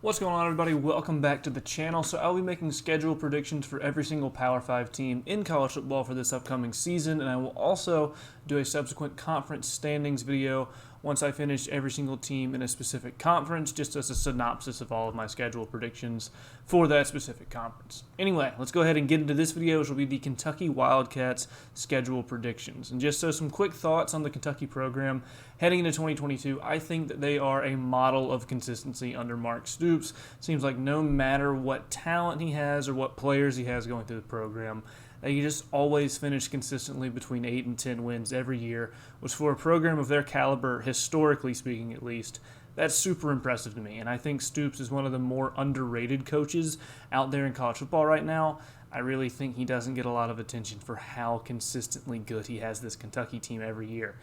What's going on, everybody? Welcome back to the channel. So I'll be making schedule predictions for every single Power 5 team in college football for this upcoming season, and I will also do a subsequent conference standings video once I finish every single team in a specific conference, just as a synopsis of all of my schedule predictions for that specific conference. Anyway, let's go ahead and get into this video, which will be the Kentucky Wildcats schedule predictions. And just so some quick thoughts on the Kentucky program heading into 2022, I think that they are a model of consistency under Mark Stoops. Seems like no matter what talent he has or what players he has going through the program, they just always finish consistently between 8 and 10 wins every year, which for a program of their caliber, historically speaking at least, that's super impressive to me. And I think Stoops is one of the more underrated coaches out there in college football right now. I really think he doesn't get a lot of attention for how consistently good he has this Kentucky team every year.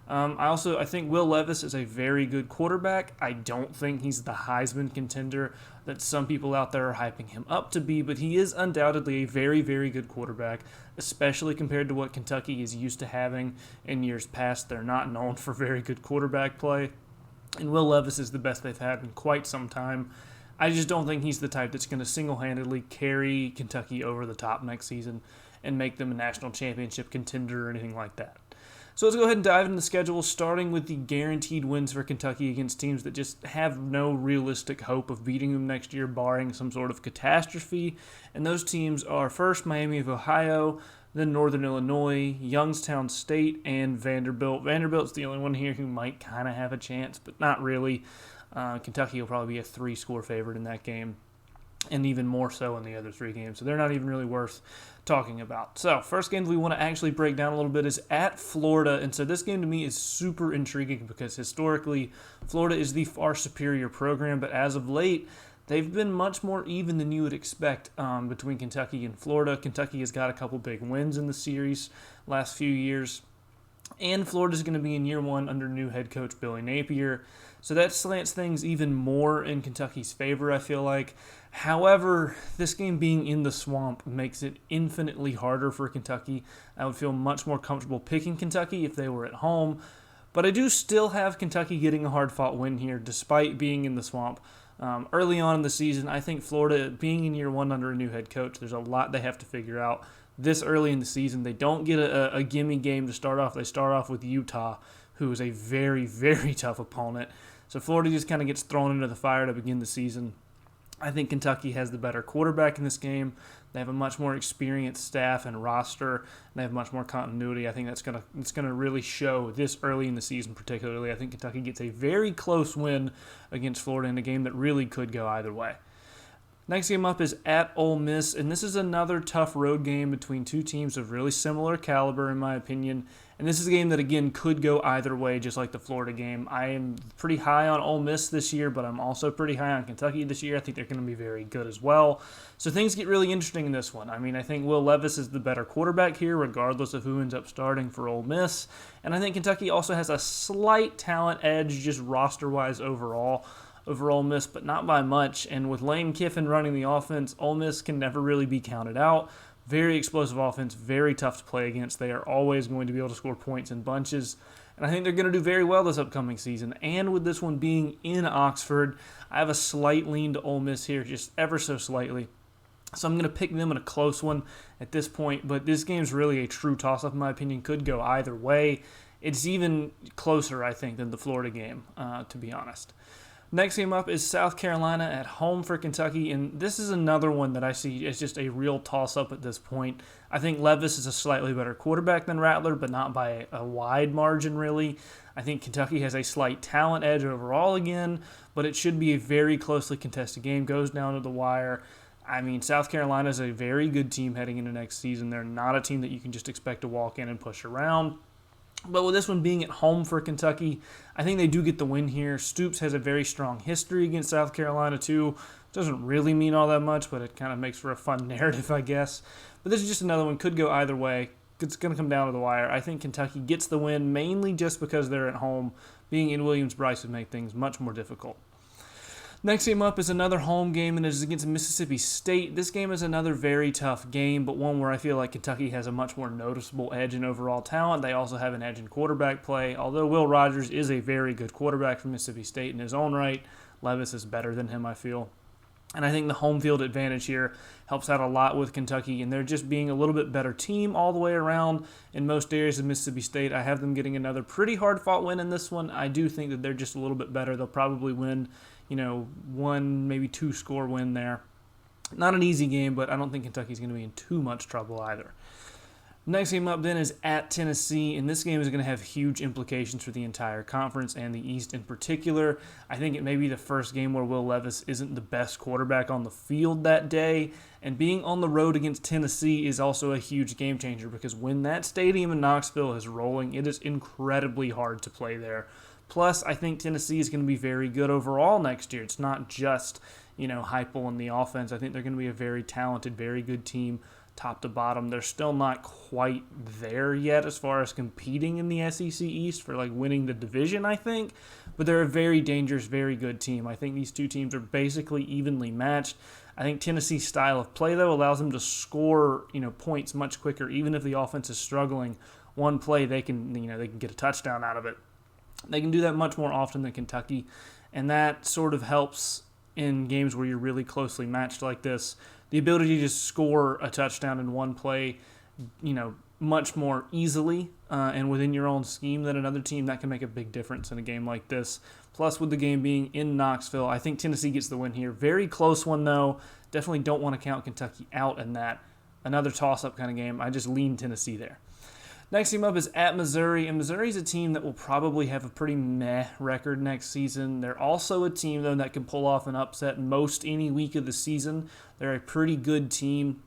I think Will Levis is a very good quarterback. I don't think he's the Heisman contender that some people out there are hyping him up to be, but he is undoubtedly a very, very good quarterback, especially compared to what Kentucky is used to having in years past. They're not known for very good quarterback play, and Will Levis is the best they've had in quite some time. I just don't think he's the type that's going to single-handedly carry Kentucky over the top next season and make them a national championship contender or anything like that. So let's go ahead and dive into the schedule, starting with the guaranteed wins for Kentucky against teams that just have no realistic hope of beating them next year, barring some sort of catastrophe. And those teams are first Miami of Ohio, then Northern Illinois, Youngstown State, and Vanderbilt. Vanderbilt's the only one here who might kind of have a chance, but not really. Kentucky will probably be a 3-score favorite in that game, and even more so in the other 3 games. So they're not even really worth talking about. So first game we want to actually break down a little bit is at Florida. And so this game to me is super intriguing because historically Florida is the far superior program, but as of late they've been much more even than you would expect between Kentucky and Florida. Kentucky has got a couple big wins in the series last few years, and Florida's going to be in year 1 under new head coach Billy Napier. So that slants things even more in Kentucky's favor, I feel like. However, this game being in the swamp makes it infinitely harder for Kentucky. I would feel much more comfortable picking Kentucky if they were at home. But I do still have Kentucky getting a hard-fought win here despite being in the swamp. Early on in the season, I think Florida, being in year 1 under a new head coach, there's a lot they have to figure out. This early in the season, they don't get a gimme game to start off. They start off with Utah, who is a very, very tough opponent. So Florida just kind of gets thrown into the fire to begin the season. I think Kentucky has the better quarterback in this game. They have a much more experienced staff and roster, and they have much more continuity. I think it's gonna really show this early in the season particularly. I think Kentucky gets a very close win against Florida in a game that really could go either way. Next game up is at Ole Miss, and this is another tough road game between 2 teams of really similar caliber, in my opinion. And this is a game that, again, could go either way, just like the Florida game. I am pretty high on Ole Miss this year, but I'm also pretty high on Kentucky this year. I think they're going to be very good as well. So things get really interesting in this one. I mean, I think Will Levis is the better quarterback here, regardless of who ends up starting for Ole Miss. And I think Kentucky also has a slight talent edge, just roster-wise overall, over Ole Miss, but not by much. And with Lane Kiffin running the offense, Ole Miss can never really be counted out. Very explosive offense, very tough to play against. They are always going to be able to score points in bunches. And I think they're going to do very well this upcoming season. And with this one being in Oxford, I have a slight lean to Ole Miss here, just ever so slightly. So I'm going to pick them in a close one at this point. But this game's really a true toss-up, in my opinion. Could go either way. It's even closer, I think, than the Florida game, to be honest. Next game up is South Carolina at home for Kentucky, and this is another one that I see as just a real toss-up at this point. I think Levis is a slightly better quarterback than Rattler, but not by a wide margin, really. I think Kentucky has a slight talent edge overall again, but it should be a very closely contested game. Goes down to the wire. I mean, South Carolina is a very good team heading into next season. They're not a team that you can just expect to walk in and push around. But with this one being at home for Kentucky, I think they do get the win here. Stoops has a very strong history against South Carolina, too. Doesn't really mean all that much, but it kind of makes for a fun narrative, I guess. But this is just another one. Could go either way. It's going to come down to the wire. I think Kentucky gets the win, mainly just because they're at home. Being in Williams-Brice would make things much more difficult. Next game up is another home game, and it is against Mississippi State. This game is another very tough game, but one where I feel like Kentucky has a much more noticeable edge in overall talent. They also have an edge in quarterback play. Although Will Rogers is a very good quarterback from Mississippi State in his own right, Levis is better than him, I feel. And I think the home field advantage here helps out a lot with Kentucky, and they're just being a little bit better team all the way around in most areas of Mississippi State. I have them getting another pretty hard-fought win in this one. I do think that they're just a little bit better. They'll probably win, one, maybe two-score win there. Not an easy game, but I don't think Kentucky's going to be in too much trouble either. Next game up then is at Tennessee, and this game is going to have huge implications for the entire conference and the East in particular. I think it may be the first game where Will Levis isn't the best quarterback on the field that day, and being on the road against Tennessee is also a huge game changer because when that stadium in Knoxville is rolling, it is incredibly hard to play there. Plus, I think Tennessee is going to be very good overall next year. It's not just, Heupel in the offense. I think they're going to be a very talented, very good team top to bottom. They're still not quite there yet as far as competing in the SEC East for winning the division, I think, but they're a very dangerous, very good team. I think these two teams are basically evenly matched. I think Tennessee's style of play, though, allows them to score, points much quicker. Even if the offense is struggling, one play they can get a touchdown out of it. They can do that much more often than Kentucky, and that sort of helps in games where you're really closely matched like this. The ability to just score a touchdown in one play, much more easily and within your own scheme than another team, that can make a big difference in a game like this. Plus, with the game being in Knoxville, I think Tennessee gets the win here. Very close one, though. Definitely don't want to count Kentucky out in that. Another toss-up kind of game. I just lean Tennessee there. Next team up is at Missouri, and Missouri's a team that will probably have a pretty meh record next season. They're also a team, though, that can pull off an upset most any week of the season. They're a pretty good team,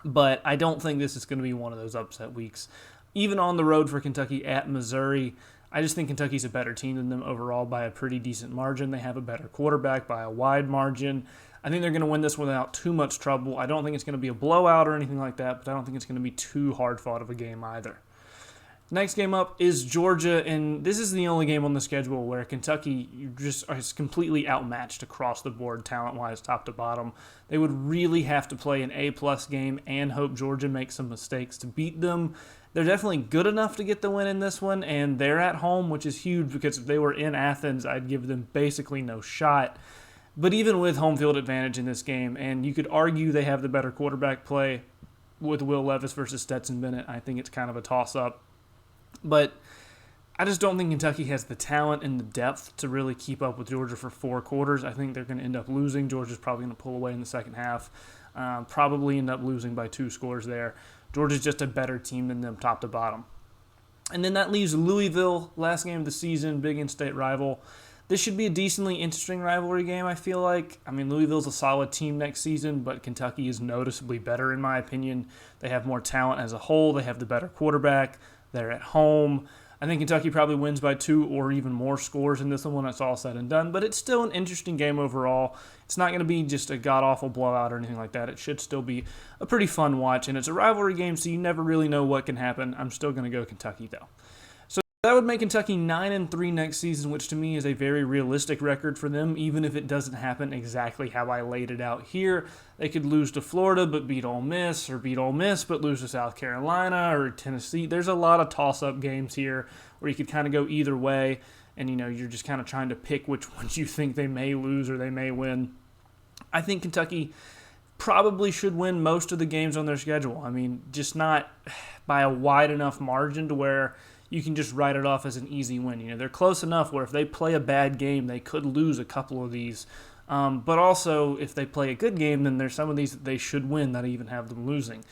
but I don't think this is going to be one of those upset weeks. Even on the road for Kentucky at Missouri, I just think Kentucky's a better team than them overall by a pretty decent margin. They have a better quarterback by a wide margin. I think they're going to win this without too much trouble. I don't think it's going to be a blowout or anything like that, but I don't think it's going to be too hard-fought of a game either. Next game up is Georgia, and this is the only game on the schedule where Kentucky is completely outmatched across the board, talent-wise, top to bottom. They would really have to play an A-plus game and hope Georgia makes some mistakes to beat them. They're definitely good enough to get the win in this one, and they're at home, which is huge because if they were in Athens, I'd give them basically no shot. But even with home field advantage in this game, and you could argue they have the better quarterback play with Will Levis versus Stetson Bennett, I think it's kind of a toss-up. But I just don't think Kentucky has the talent and the depth to really keep up with Georgia for 4 quarters. I think they're going to end up losing. Georgia's probably going to pull away in the second half. Probably end up losing by 2 scores there. Georgia's just a better team than them top to bottom. And then that leaves Louisville, last game of the season, big in-state rival. This should be a decently interesting rivalry game, I feel like. I mean, Louisville's a solid team next season, but Kentucky is noticeably better in my opinion. They have more talent as a whole. They have the better quarterback. They're at home. I think Kentucky probably wins by 2 or even more scores in this one when it's all said and done, but it's still an interesting game overall. It's not going to be just a god-awful blowout or anything like that. It should still be a pretty fun watch, and it's a rivalry game, so you never really know what can happen. I'm still going to go Kentucky, though. So that would make Kentucky 9-3 next season, which to me is a very realistic record for them, even if it doesn't happen exactly how I laid it out here. They could lose to Florida but beat Ole Miss, or beat Ole Miss but lose to South Carolina or Tennessee. There's a lot of toss-up games here where you could kind of go either way, and you're just kind of trying to pick which ones you think they may lose or they may win. I think Kentucky probably should win most of the games on their schedule. I mean, just not by a wide enough margin to where you can just write it off as an easy win. They're close enough where if they play a bad game, they could lose a couple of these. But also, if they play a good game, then there's some of these that they should win that even have them losing.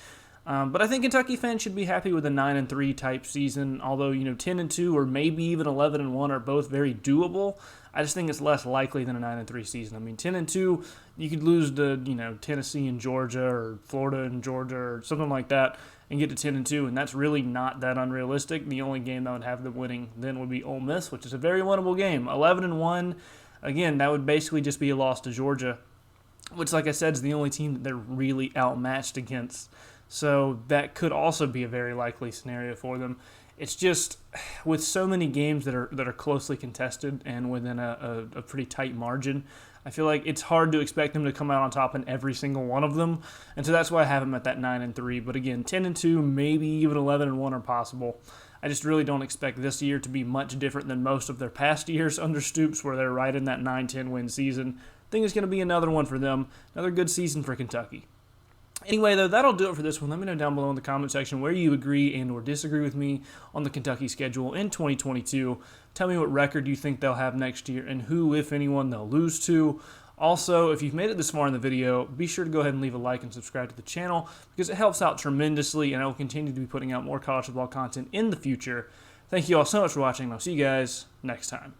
But I think Kentucky fans should be happy with a 9-3 type season, although 10-2 or maybe even 11-1 are both very doable. I just think it's less likely than a 9-3 season. I mean, 10-2, you could lose to Tennessee and Georgia or Florida and Georgia or something like that and get to 10-2, and that's really not that unrealistic. The only game that would have them winning then would be Ole Miss, which is a very winnable game. 11-1, again, that would basically just be a loss to Georgia, which, like I said, is the only team that they're really outmatched against. So that could also be a very likely scenario for them. it's just with so many games that are closely contested and within a pretty tight margin, I feel like it's hard to expect them to come out on top in every single one of them, and so that's why I have them at that 9-3. But again, 10-2, maybe even 11-1 are possible. I just really don't expect this year to be much different than most of their past years under Stoops, where they're right in that 9-10 win season. I think it's going to be another one for them, another good season for Kentucky. Anyway, though, that'll do it for this one. Let me know down below in the comment section where you agree and or disagree with me on the Kentucky schedule in 2022. Tell me what record you think they'll have next year and who, if anyone, they'll lose to. Also, if you've made it this far in the video, be sure to go ahead and leave a like and subscribe to the channel because it helps out tremendously, and I will continue to be putting out more college football content in the future. Thank you all so much for watching, and I'll see you guys next time.